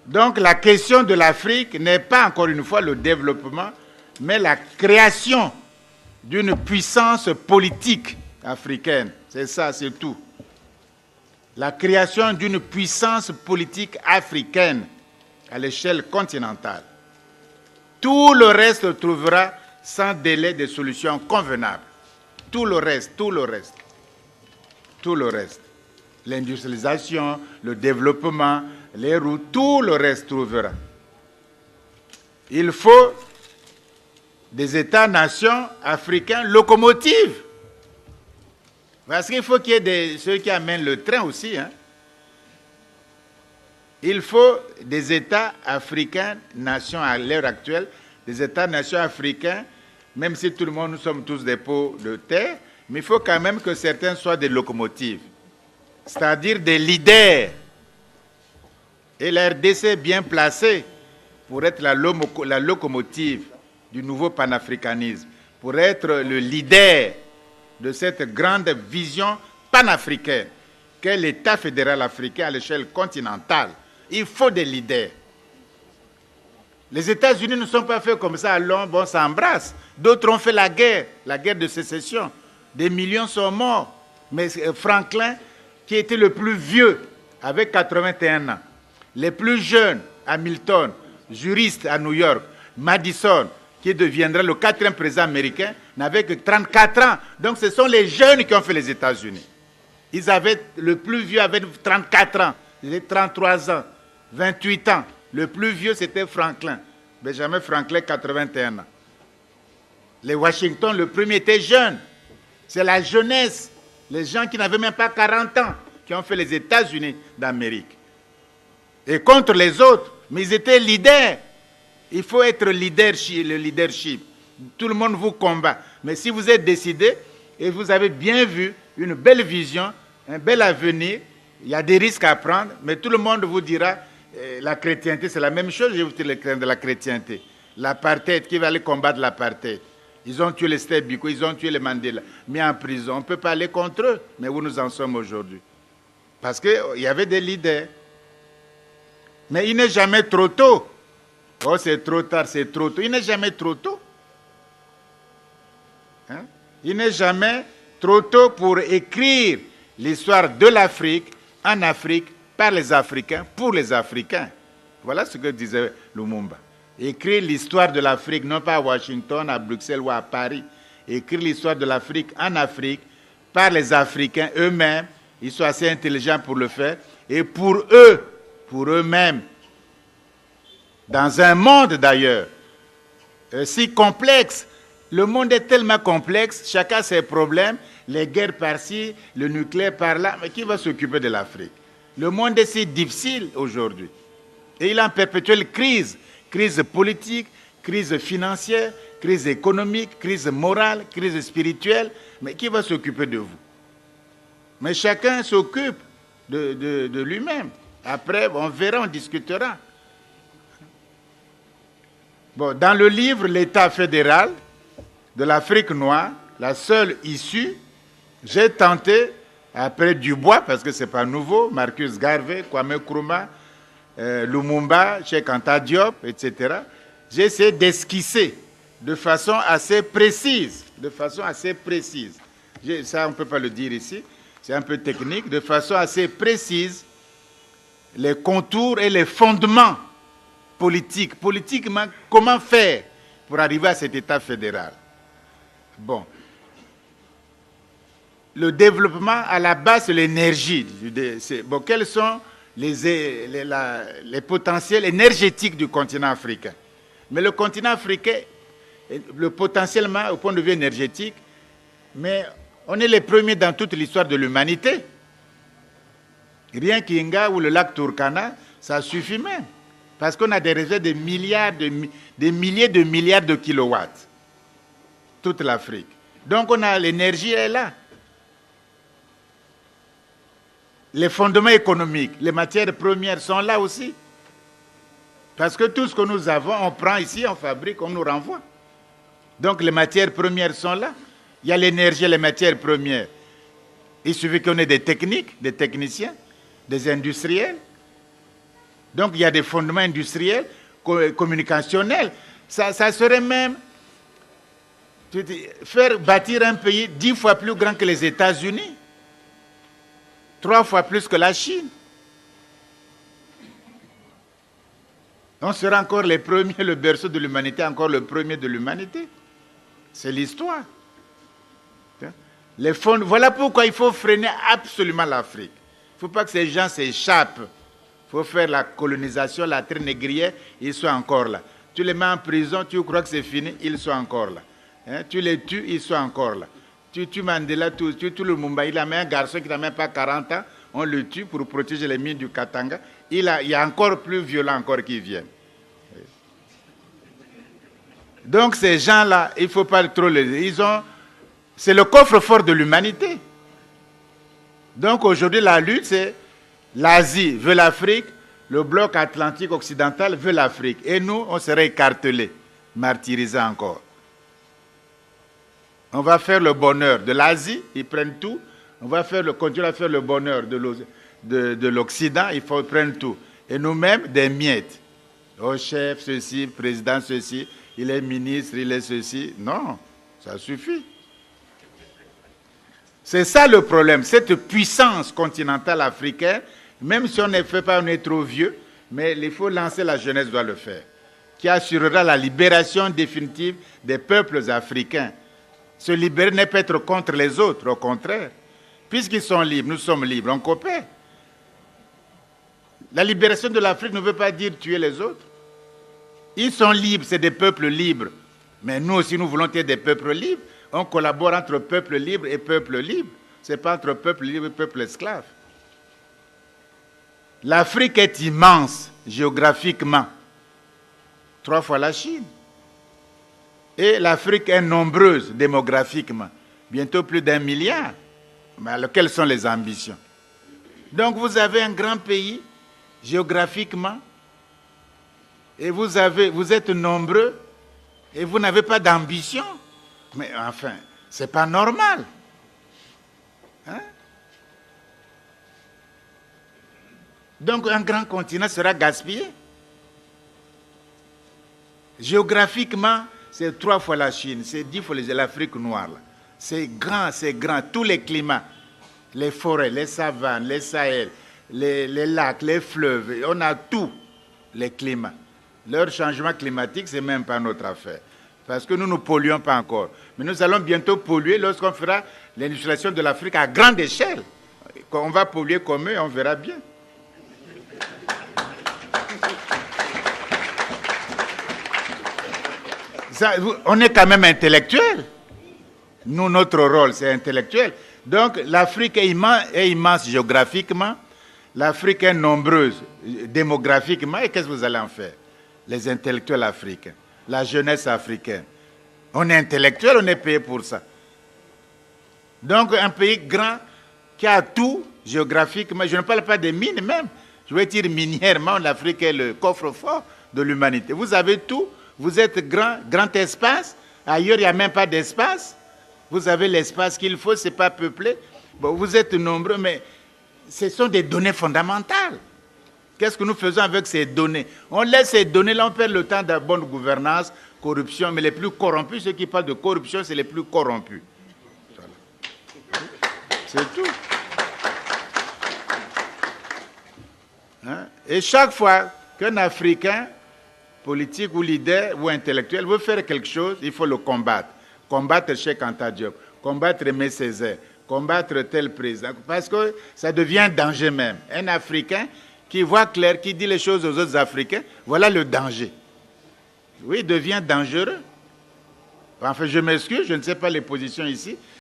Donc la question de l'Afrique n'est pas encore une fois le développement, mais la création d'une puissance politique africaine. C'est ça, c'est tout. La création d'une puissance politique africaine à l'échelle continentale. Tout le reste trouvera sans délai des solutions convenables. Tout le reste. L'industrialisation, le développement, les routes, tout le reste trouvera. Il faut des États-nations africains locomotives. Parce qu'il faut qu'il y ait ceux qui amènent le train aussi. Il faut des États africains, nations à l'heure actuelle, des États-nations africains, même si tout le monde, nous sommes tous des pots de terre, mais il faut quand même que certains soient des locomotives, c'est-à-dire des leaders. Et la RDC est bien placée pour être la locomotive du nouveau panafricanisme, pour être le leader de cette grande vision panafricaine qu'est l'État fédéral africain à l'échelle continentale. Il faut des leaders. Les États-Unis ne sont pas faits comme ça, allons, bon, ça embrasse. D'autres ont fait la guerre de sécession. Des millions sont morts. Mais Franklin, qui était le plus vieux, avec 81 ans, les plus jeunes, Hamilton, juriste à New York, Madison, qui deviendra le 4e président américain, n'avait que 34 ans. Donc ce sont les jeunes qui ont fait les États-Unis. Le plus vieux avait 34 ans, il avait 33 ans, 28 ans. Le plus vieux, c'était Franklin. Benjamin Franklin, 81 ans. Les Washington, le premier était jeune. C'est la jeunesse, les gens qui n'avaient même pas 40 ans, qui ont fait les États-Unis d'Amérique. Et contre les autres, mais ils étaient leaders. Il faut être le leadership. Tout le monde vous combat. Mais si vous êtes décidé et vous avez bien vu une belle vision, un bel avenir, il y a des risques à prendre, mais tout le monde vous dira la chrétienté, c'est la même chose. Je vais vous dire le crème de la chrétienté. L'apartheid, qui va aller combattre l'apartheid? Ils ont tué les Steve Biko, ils ont tué les Mandela, mis en prison. On ne peut pas aller contre eux, mais où nous en sommes aujourd'hui? Parce qu'il y avait des leaders. Mais il n'est jamais trop tôt. Oh, c'est trop tard, c'est trop tôt. Il n'est jamais trop tôt. Il n'est jamais trop tôt pour écrire l'histoire de l'Afrique en Afrique, par les Africains, pour les Africains. Voilà ce que disait Lumumba. Écrire l'histoire de l'Afrique, non pas à Washington, à Bruxelles ou à Paris. Écrire l'histoire de l'Afrique en Afrique, par les Africains eux-mêmes. Ils sont assez intelligents pour le faire. Et pour eux-mêmes. Dans un monde d'ailleurs, si complexe. Le monde est tellement complexe, chacun a ses problèmes, les guerres par-ci, le nucléaire par-là, mais qui va s'occuper de l'Afrique? Le monde est si difficile aujourd'hui. Et il est en perpétuelle crise. Crise politique, crise financière, crise économique, crise morale, crise spirituelle. Mais qui va s'occuper de vous? Mais chacun s'occupe de lui-même. Après, on verra, on discutera. Bon, dans le livre « L'État fédéral », de l'Afrique noire, la seule issue, j'ai tenté, après Dubois, parce que ce n'est pas nouveau, Marcus Garvey, Kwame Nkrumah, Lumumba, Cheikh Anta Diop, etc., j'ai essayé d'esquisser de façon assez précise, ça on ne peut pas le dire ici, c'est un peu technique, de façon assez précise, les contours et les fondements politiques. Politiquement, comment faire pour arriver à cet État fédéral? Bon. Le développement, à la base, c'est l'énergie. Bon, quels sont les potentiels énergétiques du continent africain? Mais le continent africain, potentiellement, au point de vue énergétique, mais on est les premiers dans toute l'histoire de l'humanité. Rien qu'Inga ou le lac Turkana, ça suffit même. Parce qu'on a des réserves de des milliers de milliards de kilowatts. Toute l'Afrique. Donc on a l'énergie est là. Les fondements économiques, les matières premières sont là aussi. Parce que tout ce que nous avons, on prend ici, on fabrique, on nous renvoie. Donc les matières premières sont là. Il y a l'énergie et les matières premières. Il suffit qu'on ait des techniques, des techniciens, des industriels. Donc il y a des fondements industriels, communicationnels. Ça serait même faire bâtir un pays 10 fois plus grand que les États-Unis, 3 fois plus que la Chine. On sera encore les premiers, le berceau de l'humanité, encore le premier de l'humanité. C'est l'histoire. Voilà pourquoi il faut freiner absolument l'Afrique. Il ne faut pas que ces gens s'échappent. Il faut faire la colonisation, la traite négrière, ils sont encore là. Tu les mets en prison, tu crois que c'est fini, ils sont encore là. Hein? Tu les tues, ils sont encore là. Tu tues Mandela, tu tues le Mumbai, il a même un garçon qui n'a même pas 40 ans, on le tue pour protéger les mines du Katanga. Il y a encore plus violents encore qui viennent. Donc ces gens-là, il ne faut pas trop les... C'est le coffre-fort de l'humanité. Donc aujourd'hui, la lutte, c'est l'Asie veut l'Afrique, le bloc atlantique occidental veut l'Afrique. Et nous, on serait écartelés, martyrisés encore. On va faire le bonheur de l'Asie, ils prennent tout. On va continuer à faire le bonheur de l'Occident, il faut prendre tout. Et nous-mêmes, des miettes. Oh chef, ceci, président, ceci, il est ministre, il est ceci. Non, ça suffit. C'est ça le problème, cette puissance continentale africaine, même si on ne fait pas, on est trop vieux, mais il faut lancer, la jeunesse doit le faire, qui assurera la libération définitive des peuples africains. Se libérer n'est pas être contre les autres, au contraire. Puisqu'ils sont libres, nous sommes libres, on coopère. La libération de l'Afrique ne veut pas dire tuer les autres. Ils sont libres, c'est des peuples libres. Mais nous aussi, nous voulons être des peuples libres. On collabore entre peuples libres et peuples libres. Ce n'est pas entre peuples libres et peuples esclaves. L'Afrique est immense géographiquement. 3 fois la Chine. Et l'Afrique est nombreuse démographiquement. Bientôt plus d'1 milliard. Mais alors, quelles sont les ambitions? Donc vous avez un grand pays géographiquement. Et vous êtes nombreux. Et vous n'avez pas d'ambition. Mais enfin, ce n'est pas normal. Hein? Donc un grand continent sera gaspillé. Géographiquement, c'est 3 fois la Chine, c'est 10 fois l'Afrique noire. C'est grand, c'est grand. Tous les climats, les forêts, les savanes, les Sahel, les lacs, les fleuves, on a tous les climats. Leur changement climatique, ce n'est même pas notre affaire. Parce que nous ne polluons pas encore. Mais nous allons bientôt polluer lorsqu'on fera l'industrialisation de l'Afrique à grande échelle. Quand on va polluer comme eux, on verra bien. Ça, on est quand même intellectuel. Nous, notre rôle, c'est intellectuel. Donc, l'Afrique est immense géographiquement. L'Afrique est nombreuse démographiquement. Et qu'est-ce que vous allez en faire? Les intellectuels africains. La jeunesse africaine. On est intellectuel, on est payé pour ça. Donc un pays grand qui a tout géographiquement, je ne parle pas des mines même, je veux dire minièrement, l'Afrique est le coffre-fort de l'humanité. Vous avez tout, vous êtes grand espace, ailleurs il n'y a même pas d'espace, vous avez l'espace qu'il faut, ce n'est pas peuplé, bon, vous êtes nombreux, mais ce sont des données fondamentales. Qu'est-ce que nous faisons avec ces données? On laisse ces données-là, on perd le temps de la bonne gouvernance, corruption, mais les plus corrompus, ceux qui parlent de corruption, c'est les plus corrompus. Voilà. C'est tout. Hein? Et chaque fois qu'un Africain, politique ou leader ou intellectuel veut faire quelque chose, il faut le combattre. Combattre Cheikh Anta Diop, combattre Aimé Césaire, combattre tel président, parce que ça devient un danger même. Un Africain qui voit clair, qui dit les choses aux autres Africains, voilà le danger. Oui, il devient dangereux. Enfin, je m'excuse, je ne sais pas les positions ici,